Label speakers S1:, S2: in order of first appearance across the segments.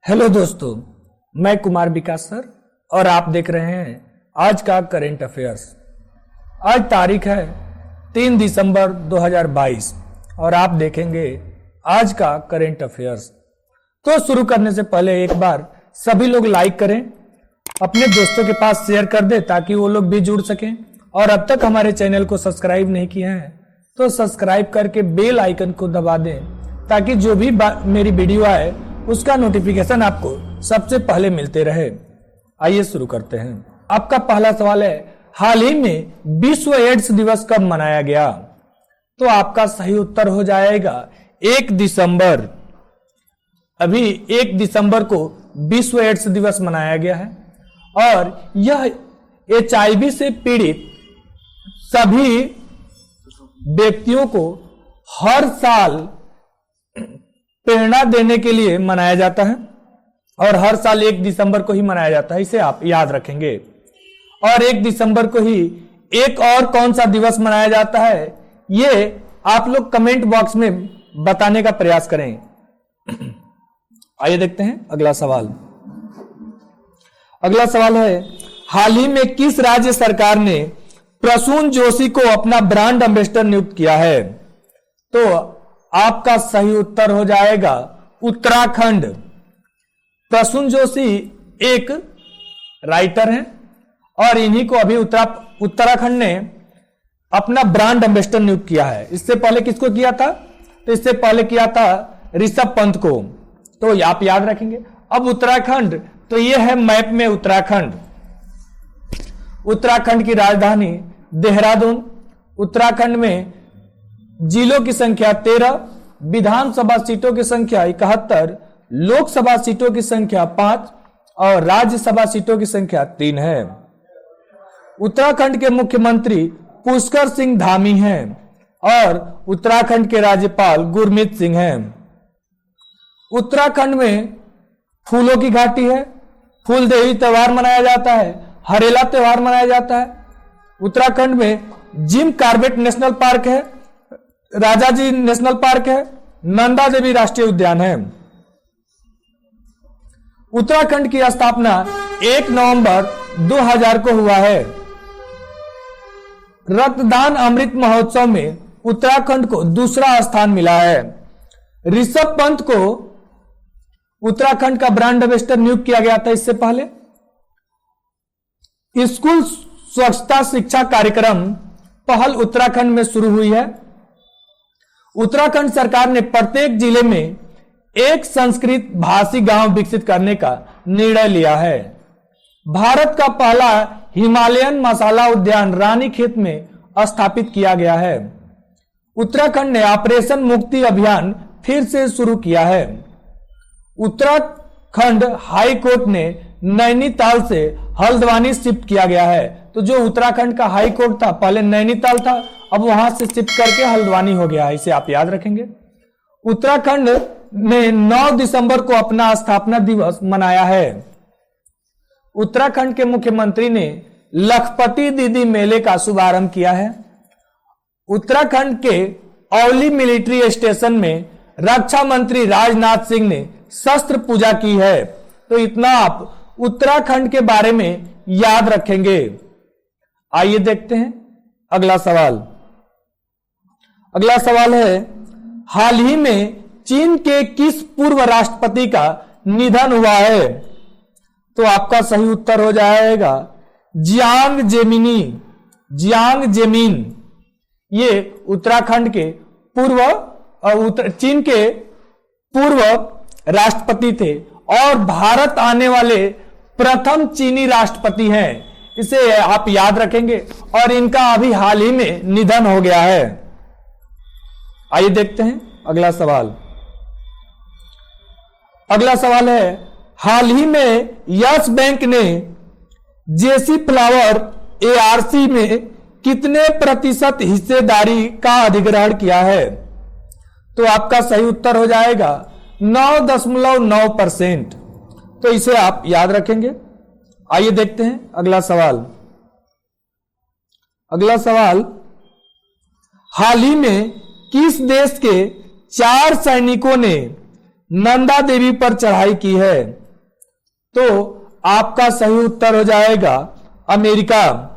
S1: Hello दोस्तों, मैं कुमार विकास sir और आप देख रहे हैं आज का करेंट अफेयर्स। आज तारीख है 3 दिसंबर 2022 और आप देखेंगे आज का करेंट अफेयर्स। तो शुरू करने से पहले एक बार सभी लोग लाइक करें, अपने दोस्तों के पास शेयर कर दें ताकि वो लोग भी जुड़ सकें। और अब तक हमारे चैनल को सब्सक्राइब नहीं किए हैं तो सब्सक्राइब करके बेल आइकन को दबा दें ताकि जो भी मेरी वीडियो आए उसका नोटिफिकेशन आपको सबसे पहले मिलते रहे। आइए शुरू करते हैं। आपका पहला सवाल है, हाल ही में विश्व एड्स दिवस कब मनाया गया? तो आपका सही उत्तर हो जाएगा 1 दिसंबर। अभी 1 दिसंबर को विश्व एड्स दिवस मनाया गया है और यह HIV से पीड़ित सभी व्यक्तियों को हर साल प्रेरणा देने के लिए मनाया जाता है और हर साल 1 दिसंबर को ही मनाया जाता है, इसे आप याद रखेंगे। और 1 दिसंबर को ही एक और कौन सा दिवस मनाया जाता है ये आप लोग कमेंट बॉक्स में बताने का प्रयास करें। आइए देखते हैं अगला सवाल। अगला सवाल है, हाल ही में किस राज्य सरकार ने प्रसून जोशी को अपना ब्रांड एम्बेसडर नियुक्त किया है? तो आपका सही उत्तर हो जाएगा उत्तराखंड। प्रसून जोशी एक राइटर हैं और इन्हीं को अभी उत्तराखंड ने अपना ब्रांड एम्बेसडर नियुक्त किया है। इससे पहले किसको किया था? तो इससे पहले किया था ऋषभ पंत को, तो आप याद रखेंगे। अब उत्तराखंड, तो ये है मैप में उत्तराखंड। उत्तराखंड की राजधानी देहरादून। उत्तराखंड में जिलों की संख्या 13, विधानसभा सीटों की संख्या 71, लोकसभा सीटों की संख्या 5 और राज्यसभा सीटों की संख्या 3 है। उत्तराखंड के मुख्यमंत्री पुष्कर सिंह धामी हैं और उत्तराखंड के राज्यपाल गुरमीत सिंह हैं। उत्तराखंड में फूलों की घाटी है, फूलदेवी त्योहार मनाया जाता है, हरेला त्योहार मनाया जाता है। उत्तराखंड में जिम कॉर्बेट नेशनल पार्क है, राजाजी नेशनल पार्क है, नंदा देवी राष्ट्रीय उद्यान है। उत्तराखंड की स्थापना 1 नवंबर 2000 को हुआ है। रक्तदान अमृत महोत्सव में उत्तराखंड को दूसरा स्थान मिला है। ऋषभ पंत को उत्तराखंड का ब्रांड एम्बेसडर नियुक्त किया गया था। इससे पहले स्कूल स्वच्छता शिक्षा कार्यक्रम पहल उत्तराखंड में शुरू हुई है। उत्तराखंड सरकार ने प्रत्येक जिले में एक संस्कृत भाषी गांव विकसित करने का निर्णय लिया है। भारत का पहला हिमालयन मसाला उद्यान रानीखेत में स्थापित किया गया है। उत्तराखंड ने ऑपरेशन मुक्ति अभियान फिर से शुरू किया है। उत्तराखंड हाई कोर्ट ने नैनीताल से हल्द्वानी शिफ्ट किया गया है। तो जो उत्तराखंड का हाई कोर्ट था पहले नैनीताल था, अब वहां से शिफ्ट करके हल्द्वानी हो गया है, इसे आप याद रखेंगे। उत्तराखंड ने 9 दिसंबर को अपना स्थापना दिवस मनाया है। उत्तराखंड के मुख्यमंत्री ने लखपति दीदी मेले का शुभारंभ किया है। उत्तराखंड के औली मिलिट्री स्टेशन में रक्षा मंत्री राजनाथ सिंह ने शस्त्र पूजा की है। तो इतना आप उत्तराखंड के बारे में याद रखेंगे। आइए देखते हैं अगला सवाल। अगला सवाल है, हाल ही में चीन के किस पूर्व राष्ट्रपति का निधन हुआ है? तो आपका सही उत्तर हो जाएगा जियांग जेमिन। ये उत्तराखंड के चीन के पूर्व राष्ट्रपति थे और भारत आने वाले प्रथम चीनी राष्ट्रपति हैं, इसे आप याद रखेंगे। और इनका अभी हाल ही में निधन हो गया है। आइए देखते हैं अगला सवाल। अगला सवाल है, हाल ही में यस बैंक ने जेसी फ्लावर ARC में कितने प्रतिशत हिस्सेदारी का अधिग्रहण किया है? तो आपका सही उत्तर हो जाएगा 9.9%। तो इसे आप याद रखेंगे। आइए देखते हैं अगला सवाल। अगला सवाल, हाल ही में किस देश के 4 सैनिकों ने नंदा देवी पर चढ़ाई की है? तो आपका सही उत्तर हो जाएगा अमेरिका।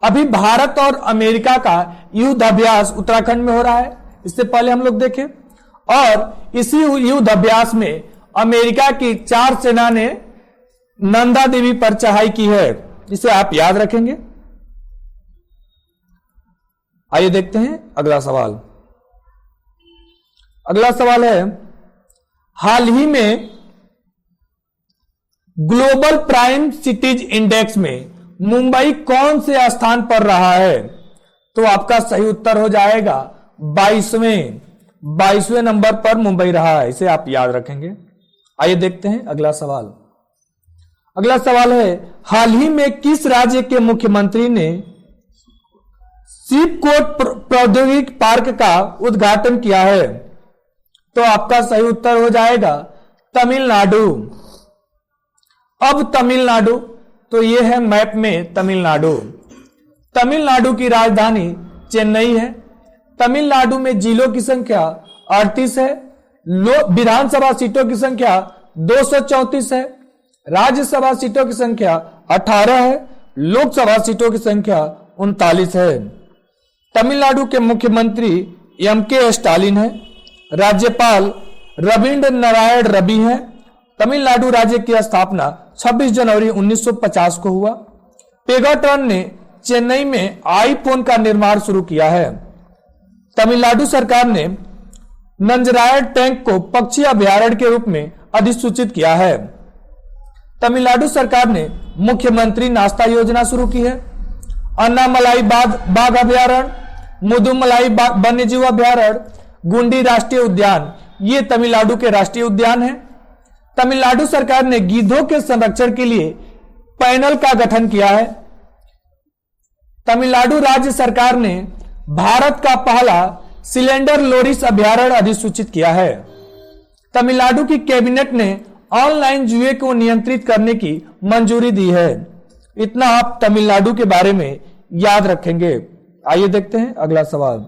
S1: अभी भारत और अमेरिका का युद्ध अभ्यास उत्तराखंड में हो रहा है, इससे पहले हम लोग देखें। और इसी युद्ध अभ्यास में अमेरिका की 4 सेना ने नंदा देवी पर चढ़ाई की है, इसे आप याद रखेंगे। आइए देखते हैं अगला सवाल। अगला सवाल है, हाल ही में ग्लोबल प्राइम सिटीज इंडेक्स में मुंबई कौन से स्थान पर रहा है? तो आपका सही उत्तर हो जाएगा 22वें नंबर पर मुंबई रहा है, इसे आप याद रखेंगे। आइए देखते हैं अगला सवाल। अगला सवाल है, हाल ही में किस राज्य के मुख्यमंत्री ने शिवकोट प्रौद्योगिकी पार्क का उद्घाटन किया है? तो आपका सही उत्तर हो जाएगा तमिलनाडु। अब तमिलनाडु, तो यह है मैप में तमिलनाडु। तमिलनाडु की राजधानी चेन्नई है। तमिलनाडु में जिलों की संख्या 38 है। विधानसभा सीटों की संख्या 234 है। राज्यसभा सीटों की संख्या 18 है। लोकसभा सीटों की संख्या 39 है। तमिलनाडु के मुख्यमंत्री एम.के. स्टालिन है। राज्यपाल रविंद्र नारायण रवि हैं। तमिलनाडु राज्य की स्थापना 26 जनवरी 1950 को हुआ। पेगाटन ने चेन्नई में आईफोन का निर्माण शुरू किया है। तमिलनाडु सरकार ने नंजरायड टैंक को पक्षी अभयारण्य के रूप में अधिसूचित किया है। तमिलनाडु सरकार ने मुख्यमंत्री नाश्ता योजना शुरू की है। अन्नामलाई बाघ अभयारण्य, मुदुमलाई वन्यजीव अभयारण्य, गुंडी राष्ट्रीय उद्यान, ये तमिलनाडु के राष्ट्रीय उद्यान हैं। तमिलनाडु सरकार ने गीधों के संरक्षण के लिए पैनल का गठन किया है। तमिलनाडु राज्य सरकार ने भारत का पहला सिलेंडर लोरिस अभयारण्य अधिसूचित किया है। तमिलनाडु की कैबिनेट ने ऑनलाइन जुए को नियंत्रित करने की मंजूरी दी है। इतना आप तमिलनाडु के बारे में याद रखेंगे। आइए देखते हैं अगला सवाल।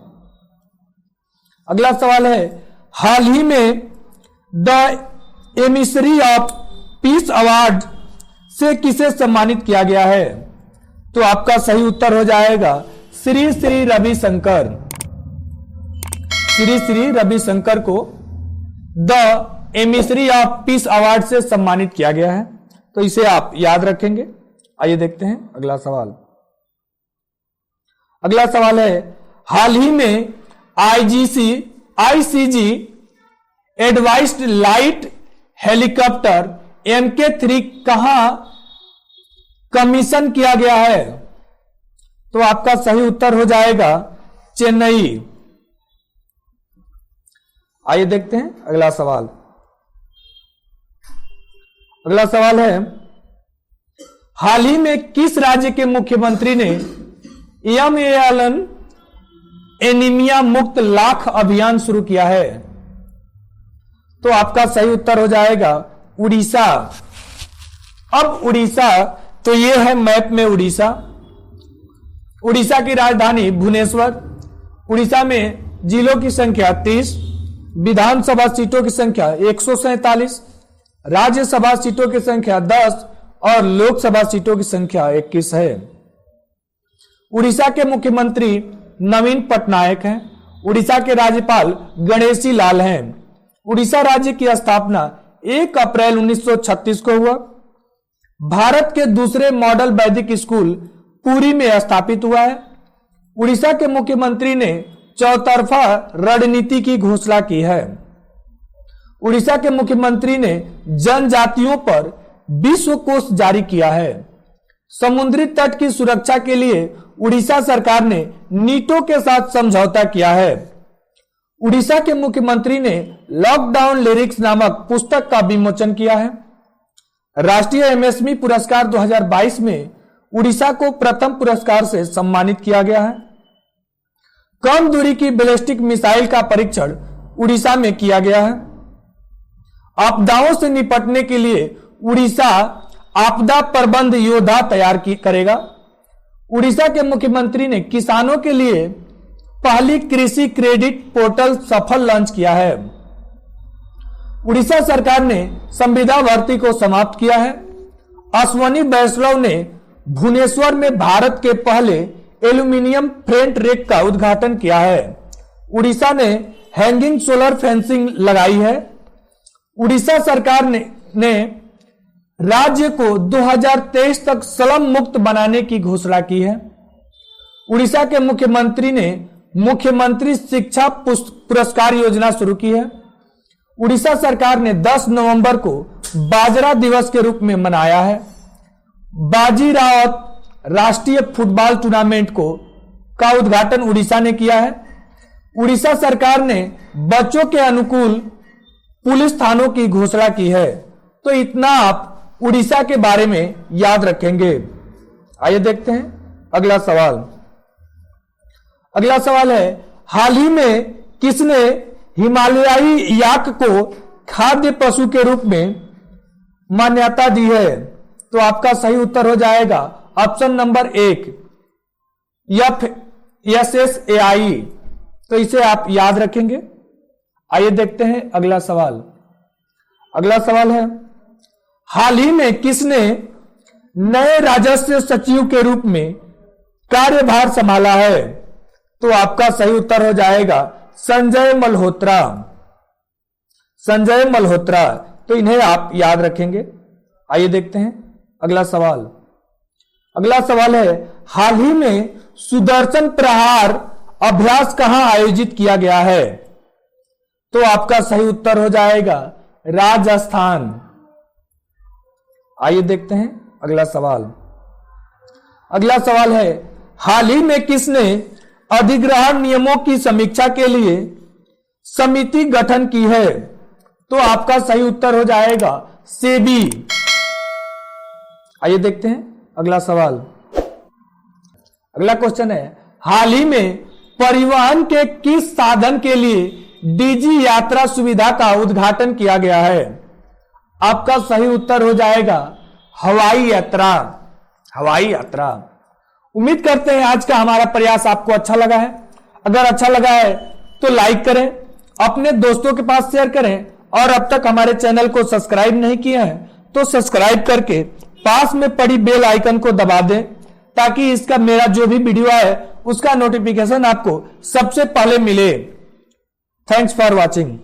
S1: अगला सवाल है, हाल ही में the emissary of peace award से किसे सम्मानित किया गया है? तो आपका सही उत्तर हो जाएगा श्री श्री रविशंकर। श्री श्री रविशंकर को the emissary of peace award से सम्मानित किया गया है, तो इसे आप याद रखेंगे। आइए देखते हैं अगला सवाल। अगला सवाल है, हाल ही में ICG advised light helicopter MK3 कहां कमीशन किया गया है? तो आपका सही उत्तर हो जाएगा चेन्नई। आइए देखते हैं अगला सवाल। अगला सवाल है, हाल ही में किस राज्य के मुख्यमंत्री ने एमएलएन एनीमिया मुक्त लाख अभियान शुरू किया है? तो आपका सही उत्तर हो जाएगा उड़ीसा। अब उड़ीसा, तो ये है मैप में उड़ीसा। उड़ीसा की राजधानी भुवनेश्वर। उड़ीसा में जिलों की संख्या 30, विधानसभा सीटों की संख्या 147, राज्यसभा सीटों की संख्या 10 और लोकसभा सीटों की संख्या 21 है। उड़ीसा के मुख्यमंत्री नवीन पटनायक हैं। उड़ीसा के राज्यपाल गणेशी लाल हैं। उड़ीसा राज्य की स्थापना 1 अप्रैल 1936 को हुआ। भारत के दूसरे मॉडल वैदिक स्कूल पुरी में स्थापित हुआ है। उड़ीसा के मुख्यमंत्री ने चौतरफा रणनीति की घोषणा की है। उड़ीसा के मुख्यमंत्री ने जनजातियों पर विश्व कोष जारी किया है। समुद्री तट की सुरक्षा के लिए उड़ीसा सरकार ने नीटो के साथ समझौता किया है। उड़ीसा के मुख्यमंत्री ने लॉकडाउन लिरिक्स नामक पुस्तक का विमोचन किया है। राष्ट्रीय एमएसएमई पुरस्कार 2022 में उड़ीसा को प्रथम पुरस्कार से सम्मानित किया गया है। कम दूरी की बैलिस्टिक मिसाइल का परीक्षण उड़ीसा में किया गया है। आपदाओं से निपटने के लिए उड़ीसा आपदा प्रबंध योद्धा तैयार करेगा। उड़ीसा के मुख्यमंत्री ने किसानों के लिए पहली कृषि क्रेडिट पोर्टल सफल लॉन्च किया है। उड़ीसा सरकार ने संविदा भर्ती को समाप्त किया है। अश्वनी वैष्णव ने भुवनेश्वर में भारत के पहले एल्यूमिनियम फ्रेट रेक का उद्घाटन किया है। उड़ीसा ने हैंगिंग सोलर फेंसिंग लगाई है। उड़ीसा सरकार ने राज्य को 2023 तक स्लम मुक्त बनाने की घोषणा की है। उड़ीसा के मुख्यमंत्री ने मुख्यमंत्री शिक्षा पुरस्कार योजना शुरू की है। उड़ीसा सरकार ने 10 नवंबर को बाजरा दिवस के रूप में मनाया है। बाजी रावत राष्ट्रीय फुटबॉल टूर्नामेंट का उद्घाटन उड़ीसा ने किया है। उड़ीसा सरकार ने बच्चों के अनुकूल पुलिस थानों की घोषणा की है। तो इतना आप उड़ीसा के बारे में याद रखेंगे। आइए देखते हैं अगला सवाल। अगला सवाल है, हाल ही में किसने हिमालयाई याक को खाद्य पशु के रूप में मान्यता दी है? तो आपका सही उत्तर हो जाएगा ऑप्शन नंबर 1 FSSAI। तो इसे आप याद रखेंगे। आइए देखते हैं अगला सवाल। अगला सवाल है, हाल ही में किसने नए राजस्व सचिव के रूप में कार्यभार संभाला है? तो आपका सही उत्तर हो जाएगा संजय मल्होत्रा। संजय मल्होत्रा। तो इन्हें आप याद रखेंगे। आइए देखते हैं अगला सवाल। अगला सवाल है, हाल ही में सुदर्शन प्रहार अभ्यास कहां आयोजित किया गया है? तो आपका सही उत्तर हो जाएगा राजस्थान। आइए देखते हैं अगला सवाल। अगला सवाल है, हाल ही में किसने अधिग्रहण नियमों की समीक्षा के लिए समिति गठन की है? तो आपका सही उत्तर हो जाएगा सेबी। आइए देखते हैं अगला सवाल। अगला क्वेश्चन है, हाल ही में परिवहन के किस साधन के लिए डीजी यात्रा सुविधा का उद्घाटन किया गया है? आपका सही उत्तर हो जाएगा हवाई यात्रा। हवाई यात्रा। उम्मीद करते हैं आज का हमारा प्रयास आपको अच्छा लगा है। अगर अच्छा लगा है तो लाइक करें, अपने दोस्तों के पास शेयर करें और अब तक हमारे चैनल को सब्सक्राइब नहीं किया है तो सब्सक्राइब करके पास में पड़ी बेल आइकन को दबा दें ताकि इसका मेरा जो भी वीडियो है उसका नोटिफिकेशन आपको सबसे पहले मिले। Thanks for watching.